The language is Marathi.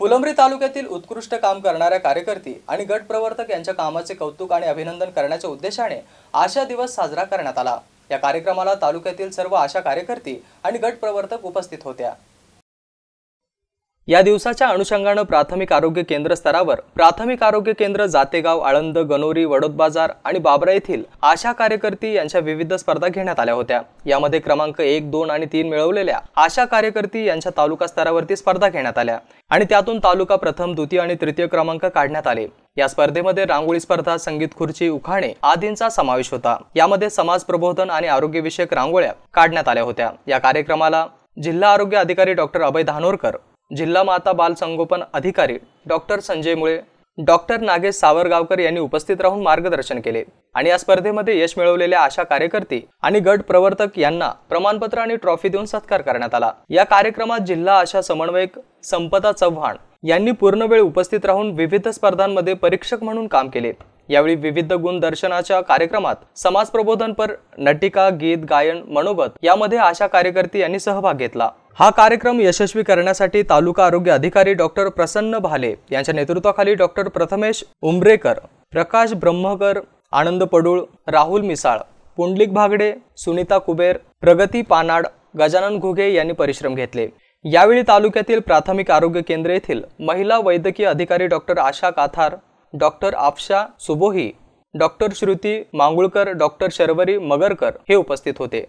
फुलंब्री तालुक्यातील उत्कृष्ट काम करणाऱ्या कार्यकर्ती आणि गट प्रवर्तक यांच्या कामाचे कौतुक आणि अभिनंदन करण्याच्या उद्देशाने आशा दिवस साजरा करण्यात आला। या कार्यक्रमाला तालुक्यातील सर्व आशा कार्यकर्ती आणि गट प्रवर्तक उपस्थित होत्या। या दिवसाच्या अनुषंगाने प्राथमिक आरोग्य केंद्र स्तरावर प्राथमिक आरोग्य केंद्र जातेगाव, आळंद, गणोरी, वडोद बाजार आणि बाबरा येथील आशा कार्यकर्ती यांच्या विविध स्पर्धा घेण्यात आल्या होत्या। यामध्ये क्रमांक 1, 2 आणि 3 मिळवलेल्या आशा कार्यकर्ती यांच्या तालुका स्तरावरती स्पर्धा घेण्यात आल्या आणि त्यातून तालुका प्रथम, द्वितीय आणि तृतीय क्रमांक काढण्यात आले। या स्पर्धेमध्ये रांगोळी स्पर्धा, संगीत खुर्ची, उखाणे आदींचा समावेश होता। यामध्ये समाज प्रबोधन आणि आरोग्य विषयक रांगोळ्या काढण्यात आल्या होत्या। या कार्यक्रमाला जिल्हा आरोग्य अधिकारी डॉक्टर अभय धानोरकर, जिल्हा माता बाल संगोपन अधिकारी डॉक्टर संजय मुळे, डॉक्टर नागेश सावरगावकर यांनी उपस्थित राहून मार्गदर्शन केले आणि या स्पर्धेमध्ये यश मिळवलेल्या आशा कार्यकर्ती आणि गट प्रवर्तक यांना प्रमाणपत्र आणि ट्रॉफी देऊन सत्कार करण्यात आला। या कार्यक्रमात जिल्हा आशा समन्वयक संपदा चव्हाण यांनी पूर्ण वेळ उपस्थित राहून विविध स्पर्धांमध्ये परीक्षक म्हणून काम केले। यावेळी विविध गुणदर्शनाच्या कार्यक्रमात समाज प्रबोधनपर, नटिका, गीत, गायन, मनोगत यामध्ये आशा कार्यकर्ती यांनी सहभाग घेतला। हा कार्यक्रम यशस्वी करण्यासाठी तालुका आरोग्य अधिकारी डॉक्टर प्रसन्न भाले यांच्या नेतृत्वाखाली डॉक्टर प्रथमेश उंबरेकर, प्रकाश ब्रह्मकर, आनंद पडुळ, राहुल मिसाळ, पुंडलिक भागडे, सुनीता कुबेर, प्रगती पानाड, गजानन घुगे यांनी परिश्रम घेतले। यावेळी तालुक्यातील प्राथमिक आरोग्य केंद्र येथील महिला वैद्यकीय अधिकारी doctor Asha Kathar, doctor Apsha Subohi, doctor Shruti Mangulkar, doctor Sharvari Magarkar हे उपस्थित होते।